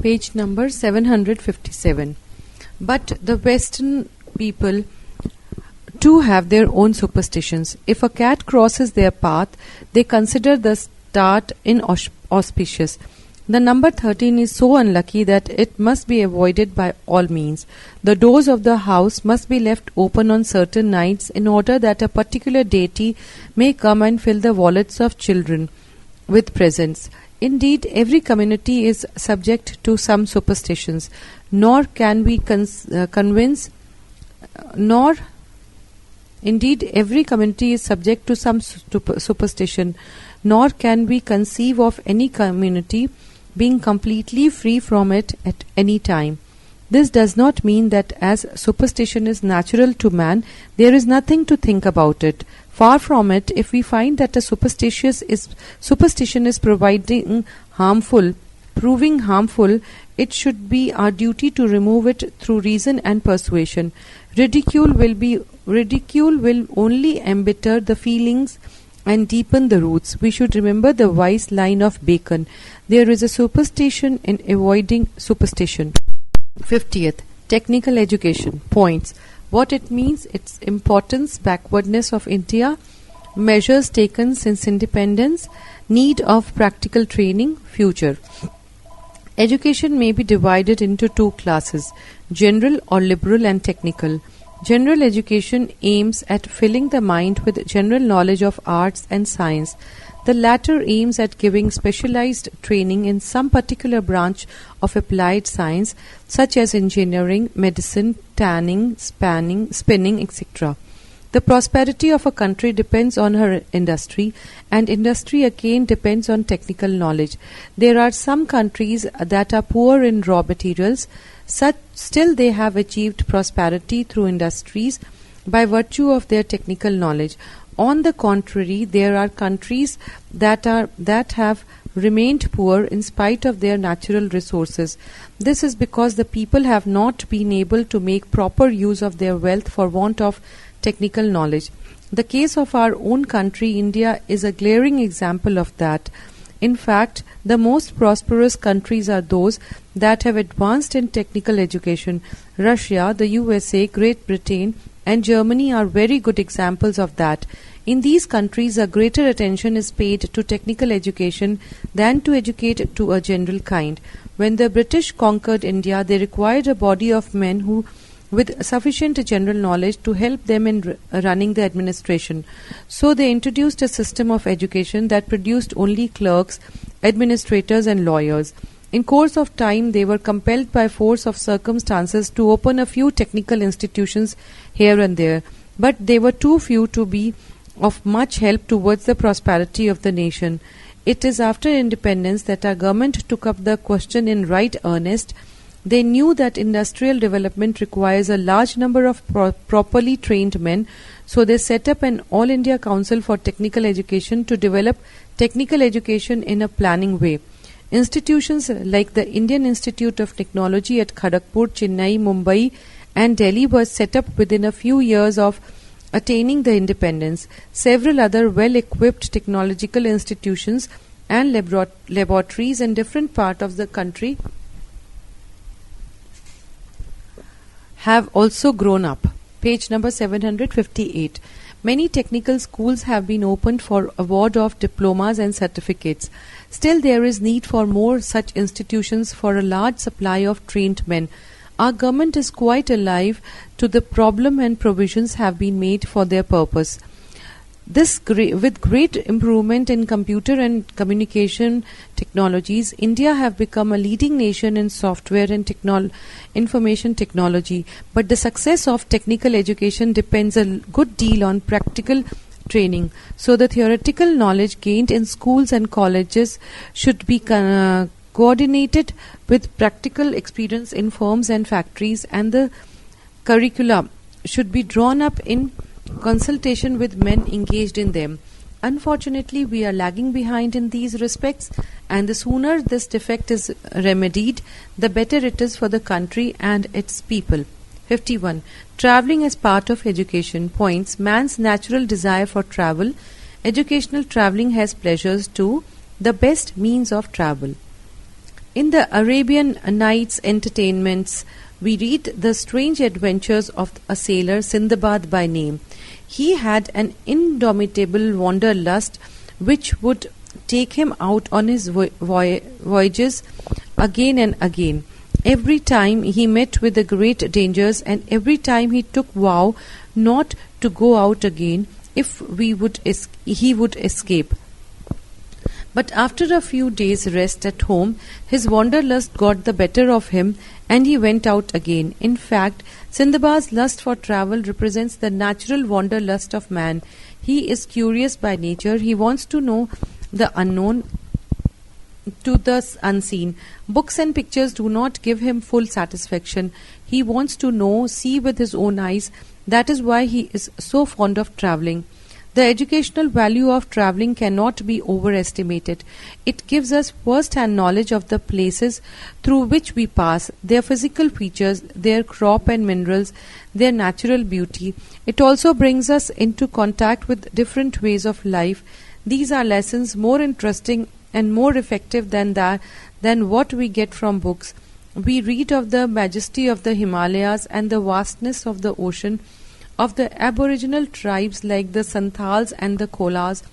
Page number 757. But the Western people too have their own superstitions. If a cat crosses their path, they consider the start inauspicious. The number 13 is so unlucky that it must be avoided by all means. The doors of the house must be left open on certain nights in order that a particular deity may come and fill the wallets of children with presents. Indeed, every community is subject to some superstitions, nor can we Indeed, every community is subject to some superstition, nor can we conceive of any community being completely free from it at any time. This does not mean that as superstition is natural to man, there is nothing to think about it. Far from it. If we find that a superstition is proving harmful, it should be our duty to remove it through reason and persuasion. Ridicule will only embitter the feelings and deepen the roots. We should remember the wise line of Bacon: there is a superstition in avoiding superstition. 50th. Technical education. Points. What it means, its importance, backwardness of India, measures taken since independence, need of practical training, future. Education may be divided into two classes: general or liberal and technical. General education aims at filling the mind with general knowledge of arts and science. The latter aims at giving specialized training in some particular branch of applied science, such as engineering, medicine, tanning, spinning, etc. The prosperity of a country depends on her industry, and industry again depends on technical knowledge. There are some countries that are poor in raw materials, still they have achieved prosperity through industries by virtue of their technical knowledge. On the contrary, there are countries that have remained poor in spite of their natural resources. This is because the people have not been able to make proper use of their wealth for want of technical knowledge. The case of our own country, India, is a glaring example of that. In fact, the most prosperous countries are those that have advanced in technical education. Russia, the USA, Great Britain, and Germany are very good examples of that. In these countries, a greater attention is paid to technical education than to educate to a general kind. When the British conquered India, they required a body of men who with sufficient general knowledge to help them in running the administration. So they introduced a system of education that produced only clerks, administrators and lawyers. In course of time, they were compelled by force of circumstances to open a few technical institutions here and there, but they were too few to be of much help towards the prosperity of the nation. It is after independence that our government took up the question in right earnest. They knew that industrial development requires a large number of properly trained men, so they set up an All India Council for Technical Education to develop technical education in a planning way. Institutions like the Indian Institute of Technology at Kharagpur, Chennai, Mumbai and Delhi were set up within a few years of attaining the independence. Several other well-equipped technological institutions and laboratories in different parts of the country have also grown up. Page number 758. Many technical schools have been opened for award of diplomas and certificates. Still, there is need for more such institutions for a large supply of trained men. Our government is quite alive to the problem and provisions have been made for their purpose. With great improvement in computer and communication technologies, India have become a leading nation in software and information technology. But the success of technical education depends a good deal on practical training. So the theoretical knowledge gained in schools and colleges should be coordinated with practical experience in firms and factories, and the curricula should be drawn up in consultation with men engaged in them. Unfortunately, we are lagging behind in these respects, and the sooner this defect is remedied, the better it is for the country and its people. 51. Travelling as part of education. Points. Man's natural desire for travel. Educational travelling has pleasures too. The best means of travel. In the Arabian Nights entertainments, we read the strange adventures of a sailor Sindbad by name. He had an indomitable wanderlust which would take him out on his voyages again and again. Every time he met with the great dangers, and every time he took vow not to go out again if he would escape. But after a few days' rest at home, his wanderlust got the better of him, and he went out again. In fact, Sindbad's lust for travel represents the natural wanderlust of man. He is curious by nature. He wants to know the unknown, to the unseen. Books and pictures do not give him full satisfaction. He wants to know, see with his own eyes. That is why he is so fond of traveling. The educational value of traveling cannot be overestimated. It gives us first-hand knowledge of the places through which we pass, their physical features, their crop and minerals, their natural beauty. It also brings us into contact with different ways of life. These are lessons more interesting and more effective than what we get from books. We read of the majesty of the Himalayas and the vastness of the ocean, of the aboriginal tribes like the Santals and the Kolas,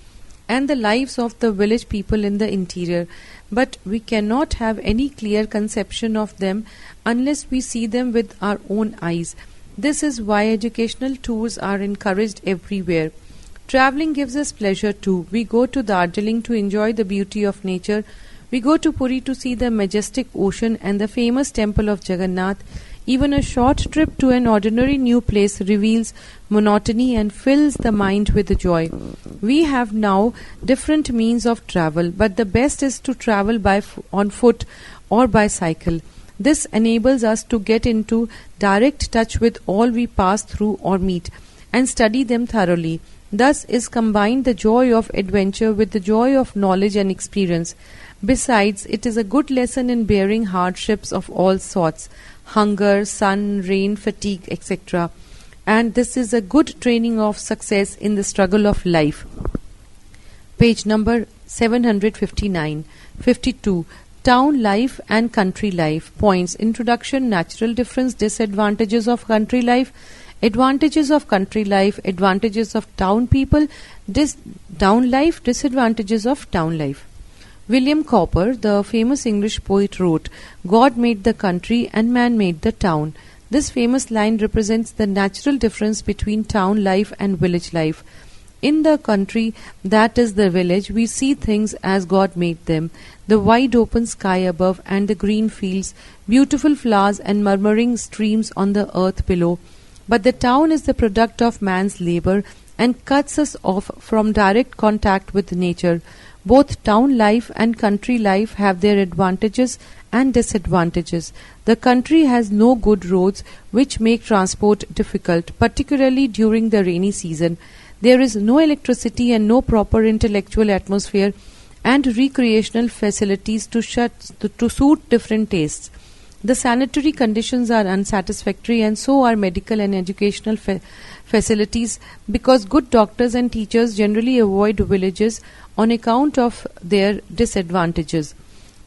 and the lives of the village people in the interior, but we cannot have any clear conception of them unless we see them with our own eyes. This is why educational tours are encouraged everywhere. Traveling gives us pleasure too. We go to Darjeeling to enjoy the beauty of nature. We go to Puri to see the majestic ocean and the famous temple of Jagannath. Even a short trip to an ordinary new place reveals monotony and fills the mind with joy. We have now different means of travel, but the best is to travel on foot or by cycle. This enables us to get into direct touch with all we pass through or meet, and study them thoroughly. Thus is combined the joy of adventure with the joy of knowledge and experience. Besides, it is a good lesson in bearing hardships of all sorts, hunger, sun, rain, fatigue, etc. And this is a good training of success in the struggle of life. Page number 759. 52. Town life and country life. Points. Introduction. Natural difference. Disadvantages of country life. Advantages of country life. Advantages of town people. Town life. Disadvantages of town life. William Cowper, the famous English poet, wrote, "God made the country and man made the town." This famous line represents the natural difference between town life and village life. In the country, that is the village, we see things as God made them. The wide open sky above and the green fields, beautiful flowers and murmuring streams on the earth below. But the town is the product of man's labor and cuts us off from direct contact with nature. Both town life and country life have their advantages and disadvantages. The country has no good roads, which make transport difficult, particularly during the rainy season. There is no electricity and no proper intellectual atmosphere and recreational facilities to suit different tastes. The sanitary conditions are unsatisfactory, and so are medical and educational facilities, because good doctors and teachers generally avoid villages on account of their disadvantages.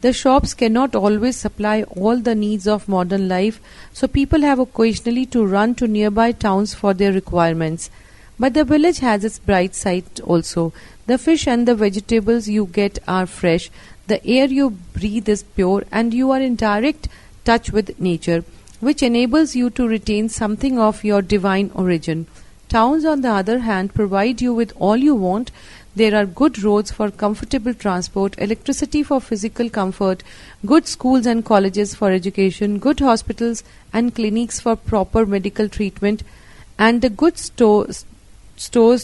The shops cannot always supply all the needs of modern life, so people have occasionally to run to nearby towns for their requirements. But the village has its bright side also. The fish and the vegetables you get are fresh, the air you breathe is pure, and you are in direct touch with nature, which enables you to retain something of your divine origin. Towns, on the other hand, provide you with all you want. There are good roads for comfortable transport, electricity for physical comfort, good schools and colleges for education, good hospitals and clinics for proper medical treatment, and the good stores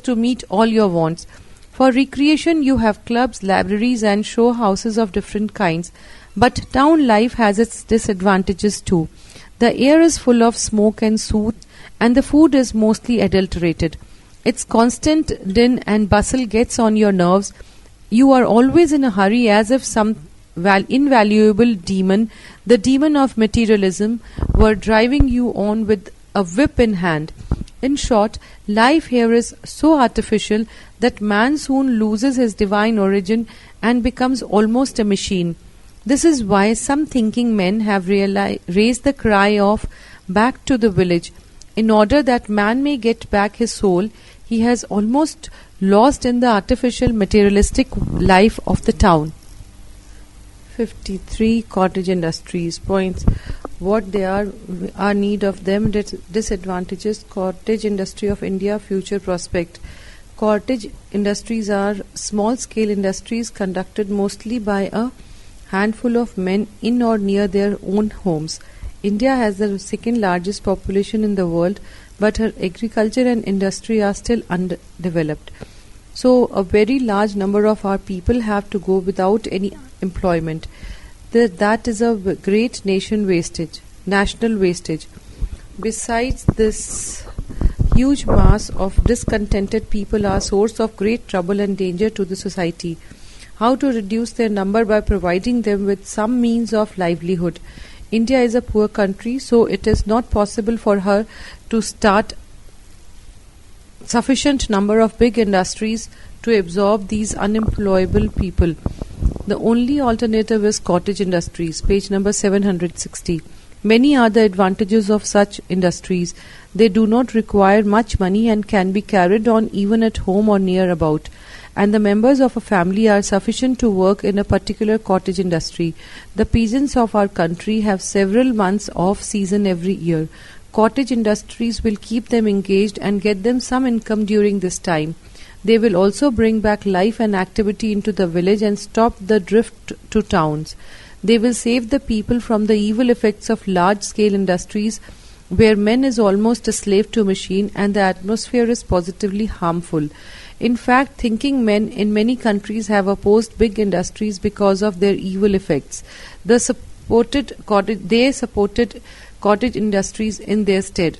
to meet all your wants. For recreation, you have clubs, libraries, and show houses of different kinds. But town life has its disadvantages too. The air is full of smoke and soot, and the food is mostly adulterated. Its constant din and bustle gets on your nerves. You are always in a hurry, as if some invaluable demon, the demon of materialism, were driving you on with a whip in hand. In short, life here is so artificial that man soon loses his divine origin and becomes almost a machine. This is why some thinking men have raised the cry of back to the village. In order that man may get back his soul, he has almost lost in the artificial materialistic life of the town. 53. Cottage industries. Points. What they are, our need of them, disadvantages, cottage industry of India, future prospect. Cottage industries are small-scale industries conducted mostly by a handful of men in or near their own homes. India has the second largest population in the world, but her agriculture and industry are still undeveloped. So a very large number of our people have to go without any employment. That is a great national wastage. Besides this, huge mass of discontented people are a source of great trouble and danger to the society. How to reduce their number? By providing them with some means of livelihood. India is a poor country, so it is not possible for her to start sufficient number of big industries to absorb these unemployable people. The only alternative is cottage industries. Page number 760. Many are the advantages of such industries. They do not require much money and can be carried on even at home or near about. And the members of a family are sufficient to work in a particular cottage industry. The peasants of our country have several months off season every year. Cottage industries will keep them engaged and get them some income during this time. They will also bring back life and activity into the village and stop the drift to towns. They will save the people from the evil effects of large-scale industries where man is almost a slave to machine and the atmosphere is positively harmful. In fact, thinking men in many countries have opposed big industries because of their evil effects. They supported cottage industries in their stead.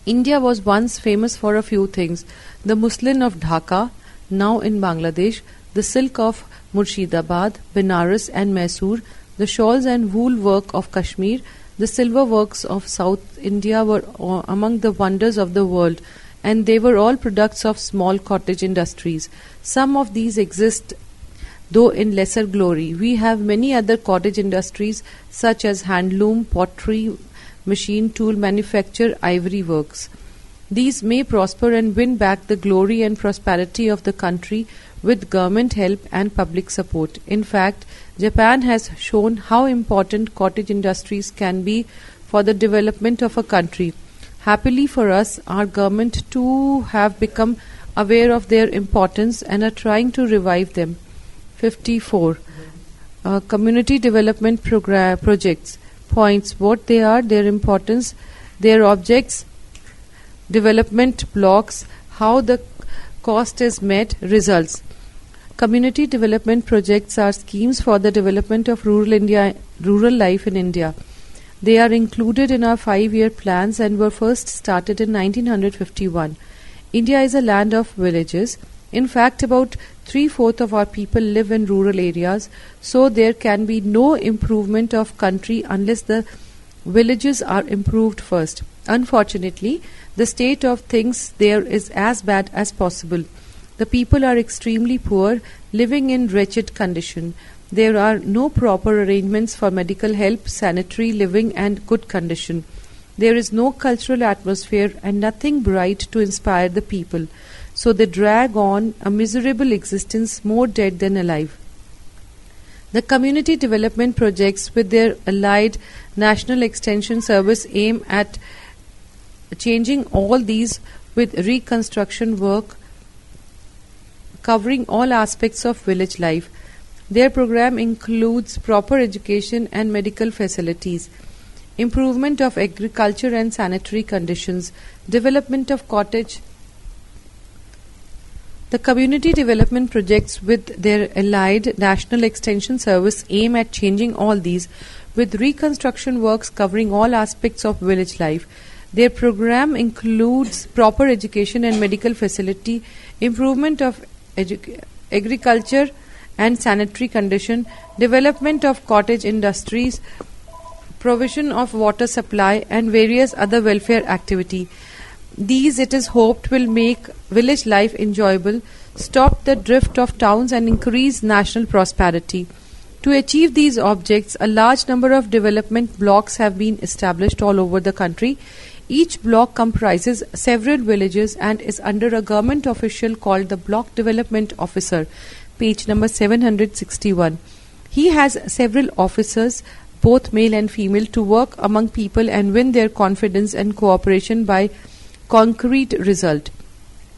India was once famous for a few things: the muslin of Dhaka, now in Bangladesh, the silk of Murshidabad, Benares and Mysore, the shawls and wool work of Kashmir, the silver works of South India were among the wonders of the world, and they were all products of small cottage industries. Some of these exist, though in lesser glory. We have many other cottage industries such as handloom, pottery, machine tool manufacture, ivory works. These may prosper and win back the glory and prosperity of the country with government help and public support. In fact, Japan has shown how important cottage industries can be for the development of a country. Happily for us, our government too have become aware of their importance and are trying to revive them. 54. Community development projects. Points. What they are, their importance, their objects, development blocks, how the cost is met, results. Community development projects are schemes for the development of rural life in India. They are included in our 5-year plans and were first started in 1951. India is a land of villages. In fact, about 3/4 of our people live in rural areas, so there can be no improvement of country unless the villages are improved first. Unfortunately, the state of things there is as bad as possible. The people are extremely poor, living in wretched condition. There are no proper arrangements for medical help, sanitary living and good condition. There is no cultural atmosphere and nothing bright to inspire the people. So they drag on a miserable existence, more dead than alive. The community development projects with their allied National Extension Service aim at changing all these with reconstruction work covering all aspects of village life. Their program includes proper education and medical facilities, improvement of agriculture and sanitary conditions, development of cottage. The community development projects with their allied National Extension Service aim at changing all these with reconstruction works covering all aspects of village life. Their program includes proper education and medical facility, improvement of agriculture and sanitary condition, development of cottage industries, provision of water supply and various other welfare activity. These, it is hoped, will make village life enjoyable, stop the drift of towns and increase national prosperity. To achieve these objects, a large number of development blocks have been established all over the country. Each block comprises several villages and is under a government official called the Block Development Officer. Page number 761. He has several officers, both male and female, to work among people and win their confidence and cooperation by concrete result.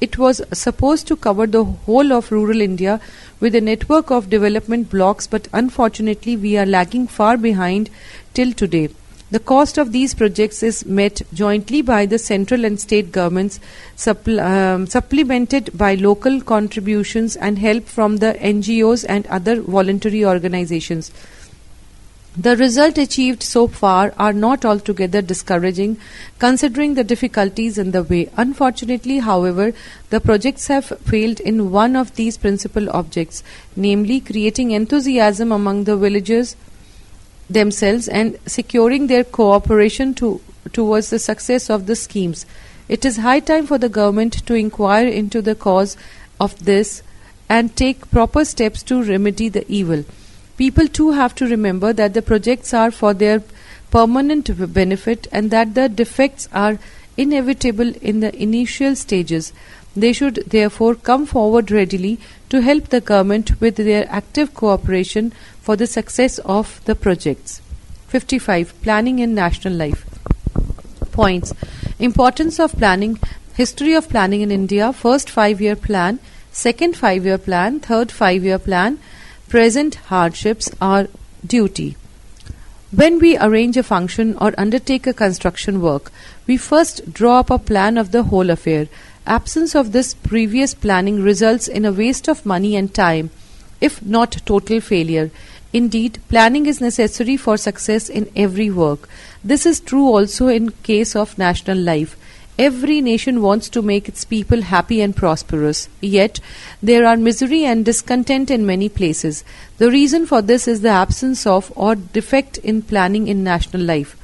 It was supposed to cover the whole of rural India with a network of development blocks, but unfortunately we are lagging far behind till today. The cost of these projects is met jointly by the central and state governments, supplemented by local contributions and help from the NGOs and other voluntary organizations. The results achieved so far are not altogether discouraging, considering the difficulties in the way. Unfortunately, however, the projects have failed in one of these principal objects, namely creating enthusiasm among the villagers themselves and securing their cooperation towards the success of the schemes. It is high time for the government to inquire into the cause of this and take proper steps to remedy the evil. People too have to remember that the projects are for their permanent benefit and that the defects are inevitable in the initial stages. They should therefore come forward readily to help the government with their active cooperation for the success of the projects. 55. Planning in national life. Points. Importance of planning. History of planning in India. First 5-year plan. Second 5-year plan. Third 5-year plan. Present hardships are duty. When we arrange a function or undertake a construction work, we first draw up a plan of the whole affair. Absence of this previous planning results in a waste of money and time, if not total failure. Indeed, planning is necessary for success in every work. This is true also in case of national life. Every nation wants to make its people happy and prosperous. Yet, there are misery and discontent in many places. The reason for this is the absence of or defect in planning in national life.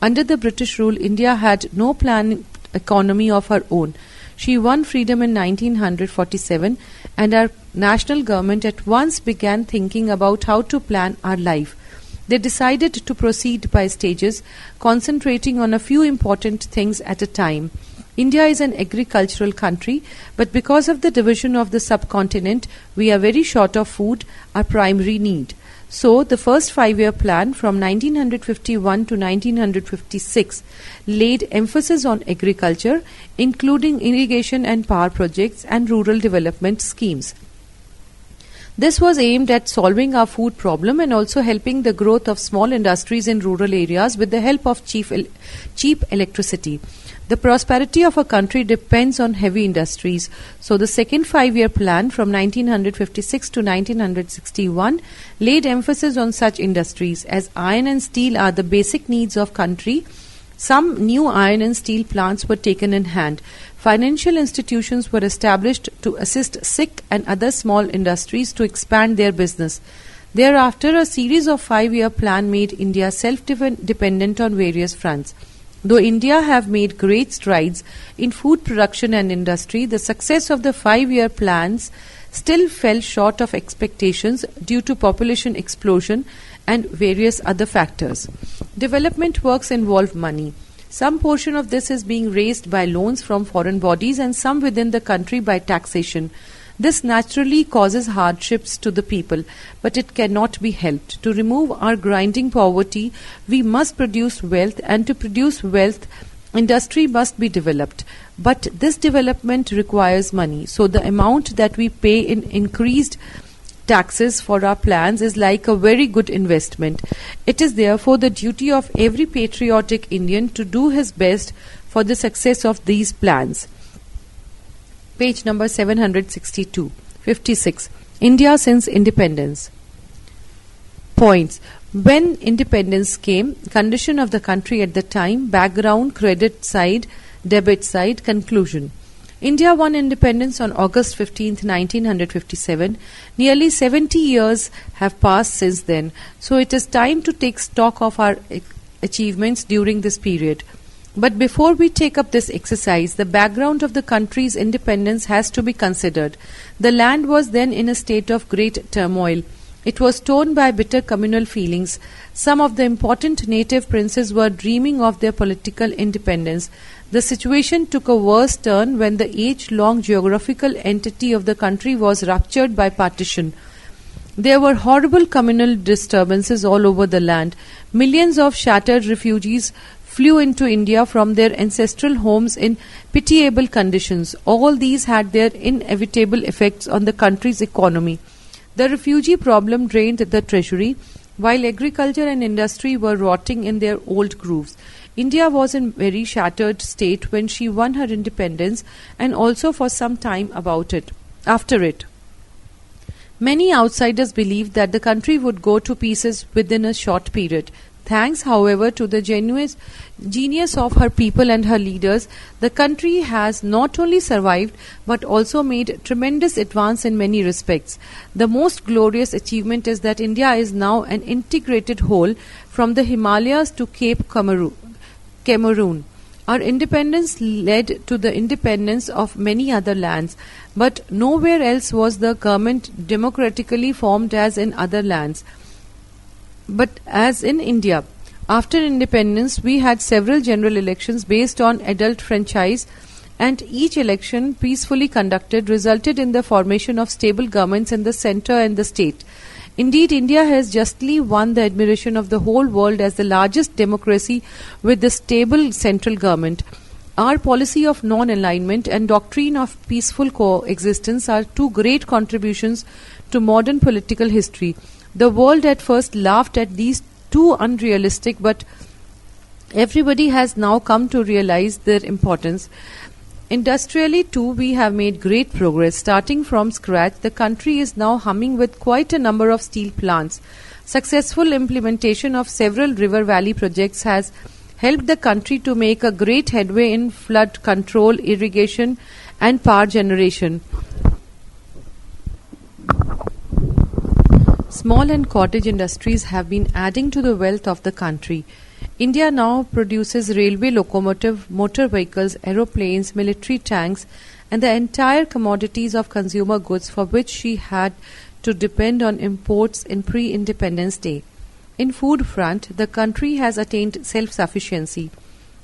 Under the British rule, India had no planned economy of her own. She won freedom in 1947, and our national government at once began thinking about how to plan our life. They decided to proceed by stages, concentrating on a few important things at a time. India is an agricultural country, but because of the division of the subcontinent, we are very short of food, our primary need. So, the first 5-year plan from 1951 to 1956 laid emphasis on agriculture, including irrigation and power projects and rural development schemes. This was aimed at solving our food problem and also helping the growth of small industries in rural areas with the help of cheap electricity. The prosperity of a country depends on heavy industries. So the second 5-year plan from 1956 to 1961 laid emphasis on such industries. As iron and steel are the basic needs of country, some new iron and steel plants were taken in hand. Financial institutions were established to assist sick and other small industries to expand their business. Thereafter, a series of 5-year plan made India self-dependent on various fronts. Though India have made great strides in food production and industry, the success of the 5-year plans still fell short of expectations due to population explosion and various other factors. Development works involve money. Some portion of this is being raised by loans from foreign bodies and some within the country by taxation. This naturally causes hardships to the people, but it cannot be helped. To remove our grinding poverty, we must produce wealth, and to produce wealth, industry must be developed. But this development requires money, so the amount that we pay in increased taxes for our plans is like a very good investment. It is therefore the duty of every patriotic Indian to do his best for the success of these plans. Page number 762. 56. India since independence. Points. When independence came, condition of the country at the time, background, credit side, debit side, conclusion. India won independence on August 15, 1957. Nearly 70 years have passed since then, so it is time to take stock of our achievements during this period. But before we take up this exercise, the background of the country's independence has to be considered. The land was then in a state of great turmoil. It was torn by bitter communal feelings. Some of the important native princes were dreaming of their political independence. The situation took a worse turn when the age-long geographical entity of the country was ruptured by partition. There were horrible communal disturbances all over the land. Millions of shattered refugees flew into India from their ancestral homes in pitiable conditions. All these had their inevitable effects on the country's economy. The refugee problem drained the treasury, while agriculture and industry were rotting in their old grooves. India was in a very shattered state when she won her independence, and also for some time after it. Many outsiders believed that the country would go to pieces within a short period. Thanks, however, to the genius of her people and her leaders, the country has not only survived but also made tremendous advance in many respects. The most glorious achievement is that India is now an integrated whole from the Himalayas to Cape Cameroon. Our independence led to the independence of many other lands, but nowhere else was the government democratically formed as in other lands. But as in India, after independence, we had several general elections based on adult franchise, and each election, peacefully conducted, resulted in the formation of stable governments in the centre and the state. Indeed, India has justly won the admiration of the whole world as the largest democracy with a stable central government. Our policy of non-alignment and doctrine of peaceful coexistence are two great contributions to modern political history. The world at first laughed at these two unrealistic, but everybody has now come to realize their importance. Industrially too, we have made great progress. Starting from scratch, the country is now humming with quite a number of steel plants. Successful implementation of several river valley projects has helped the country to make a great headway in flood control, irrigation and power generation. Small and cottage industries have been adding to the wealth of the country. India now produces railway locomotive, motor vehicles, aeroplanes, military tanks, and the entire commodities of consumer goods for which she had to depend on imports in pre-independence day. In food front, the country has attained self-sufficiency,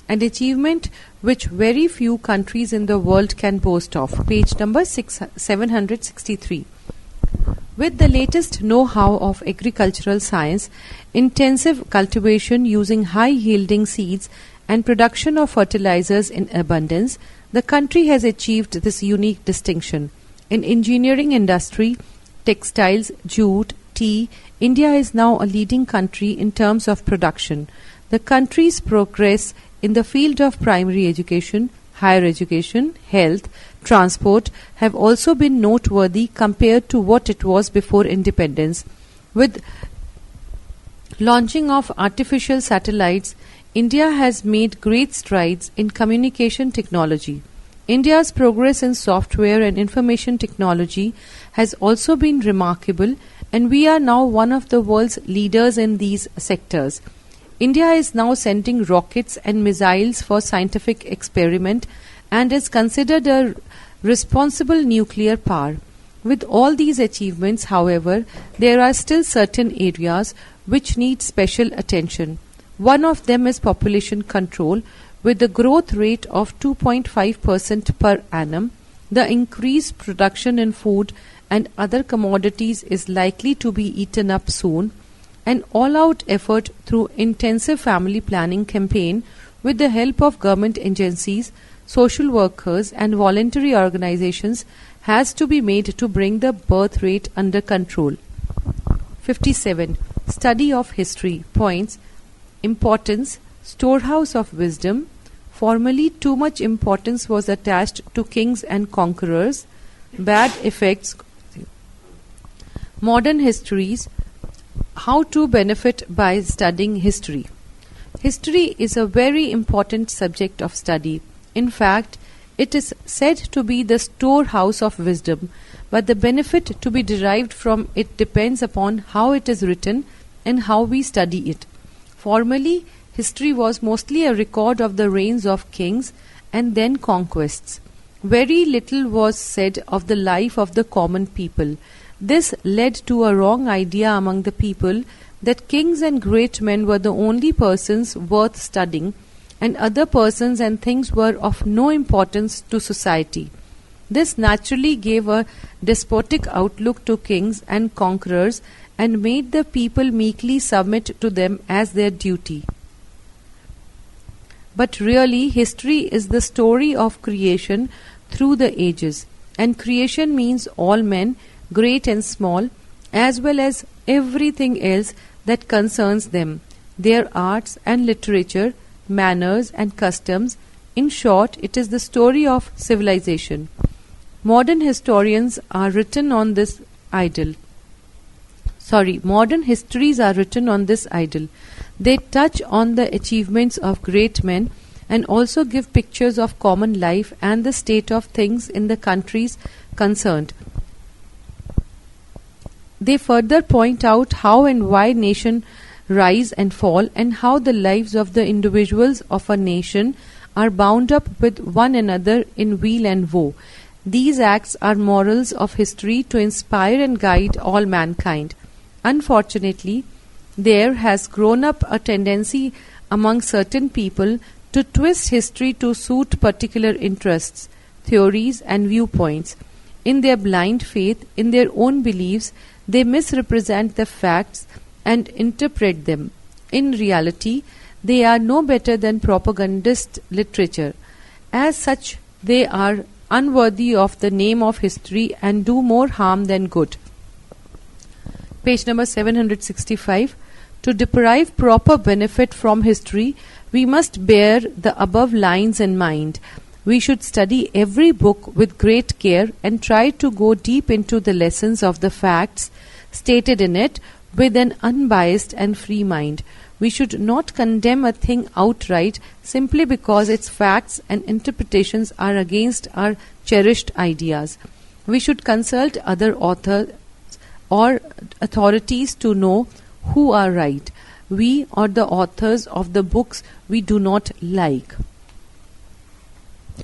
an achievement which very few countries in the world can boast of. Page number 763. With the latest know-how of agricultural science, intensive cultivation using high-yielding seeds and production of fertilizers in abundance, the country has achieved this unique distinction. In engineering industry, textiles, jute, tea, India is now a leading country in terms of production. The country's progress in the field of primary education, higher education, health, transport have also been noteworthy compared to what it was before independence. With launching of artificial satellites, India has made great strides in communication technology. India's progress in software and information technology has also been remarkable, and we are now one of the world's leaders in these sectors. India is now sending rockets and missiles for scientific experiment and is considered a responsible nuclear power. With all these achievements, however, there are still certain areas which need special attention. One of them is population control. With the growth rate of 2.5% per annum, the increased production in food and other commodities is likely to be eaten up soon. An all-out effort through intensive family planning campaign with the help of government agencies, social workers and voluntary organizations has to be made to bring the birth rate under control. 57. Study of history. Points. Importance. Storehouse of wisdom. Formerly too much importance was attached to kings and conquerors. Bad effects. Modern histories. How to benefit by studying history. History is a very important subject of study. In fact, it is said to be the storehouse of wisdom, but the benefit to be derived from it depends upon how it is written and how we study it. Formerly, history was mostly a record of the reigns of kings and then conquests. Very little was said of the life of the common people. This led to a wrong idea among the people that kings and great men were the only persons worth studying, and other persons and things were of no importance to society. This naturally gave a despotic outlook to kings and conquerors and made the people meekly submit to them as their duty. But really, history is the story of creation through the ages, and creation means all men, great and small, as well as everything else that concerns them, their arts and literature, manners and customs. In short, it is the story of civilization. Modern histories are written on this ideal. They touch on the achievements of great men and also give pictures of common life and the state of things in the countries concerned. They further point out how and why nations rise and fall, and how the lives of the individuals of a nation are bound up with one another in weal and woe. These acts are morals of history to inspire and guide all mankind. Unfortunately, there has grown up a tendency among certain people to twist history to suit particular interests, theories, and viewpoints. In their blind faith in their own beliefs, they misrepresent the facts and interpret them. In reality, they are no better than propagandist literature. As such, they are unworthy of the name of history and do more harm than good. Page number 765. To derive proper benefit from history, we must bear the above lines in mind. We should study every book with great care and try to go deep into the lessons of the facts stated in it with an unbiased and free mind. We should not condemn a thing outright simply because its facts and interpretations are against our cherished ideas. We should consult other authors or authorities to know who are right, we or the authors of the books we do not like.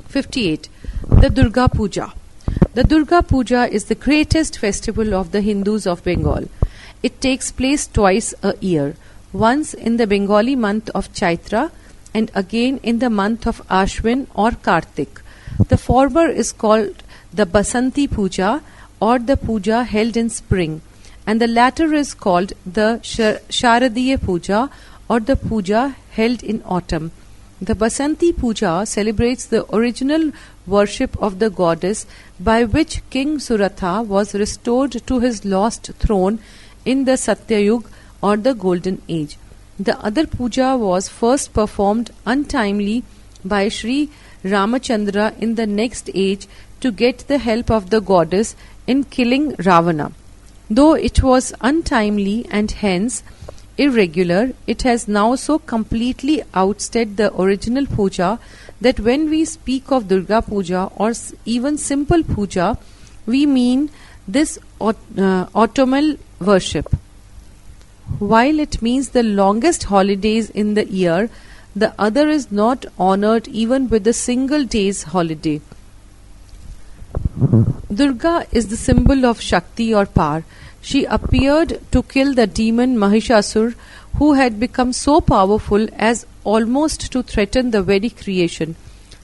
58. The Durga Puja. The Durga Puja is the greatest festival of the Hindus of Bengal. It takes place twice a year, once in the Bengali month of Chaitra and again in the month of Ashwin or Kartik. The former is called the Basanti Puja or the Puja held in spring, and the latter is called the Sharadiya Puja or the Puja held in autumn. The Basanti Puja celebrates the original worship of the goddess by which King Suratha was restored to his lost throne in the Satyayug or the Golden Age. The other puja was first performed untimely by Sri Ramachandra in the next age to get the help of the goddess in killing Ravana. Though it was untimely and hence irregular, it has now so completely outstead the original puja that when we speak of Durga Puja or even simple puja, we mean this autumnal worship. While it means the longest holidays in the year, the other is not honored even with a single day's holiday. Durga is the symbol of Shakti or power. She appeared to kill the demon Mahishasur, who had become so powerful as almost to threaten the very creation.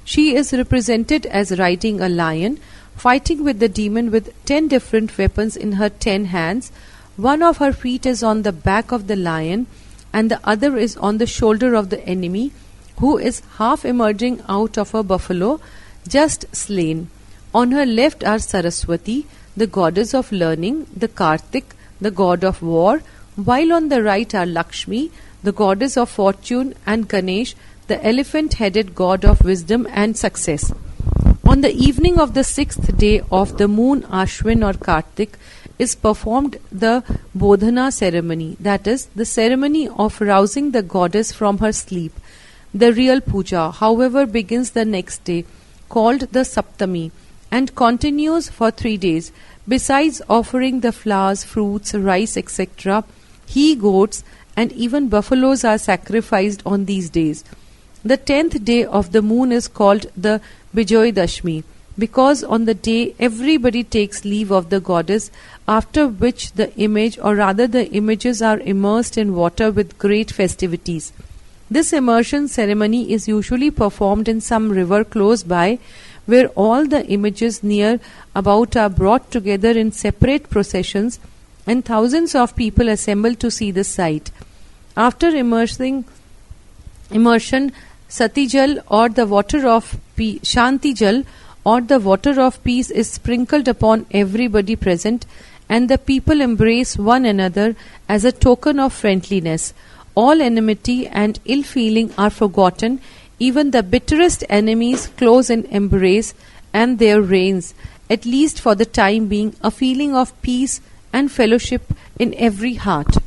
She is represented as riding a lion, fighting with the demon with 10 different weapons in her 10 hands. One of her feet is on the back of the lion, and the other is on the shoulder of the enemy, who is half emerging out of a buffalo, just slain. On her left are Saraswati, the goddess of learning, the Kartik, the god of war, while on the right are Lakshmi, the goddess of fortune, and Ganesh, the elephant-headed god of wisdom and success. On the evening of the 6th day of the moon Ashwin or Kartik is performed the Bodhana ceremony, that is, the ceremony of rousing the goddess from her sleep. The real puja, however, begins the next day, called the Saptami, and continues for 3 days. Besides offering the flowers, fruits, rice, etc., he-goats and even buffaloes are sacrificed on these days. The 10th day of the moon is called the Bijoy Dashmi. because on the day everybody takes leave of the goddess, after which the image, or rather the images, are immersed in water with great festivities. This immersion ceremony is usually performed in some river close by, where all the images near about are brought together in separate processions, and thousands of people assemble to see the sight. After immersion, Satijal, or the water of Shantijal, or the water of peace, is sprinkled upon everybody present, and the people embrace one another as a token of friendliness. All enmity and ill feeling are forgotten. Even the bitterest enemies close in embrace, and there reigns, at least for the time being, a feeling of peace and fellowship in every heart.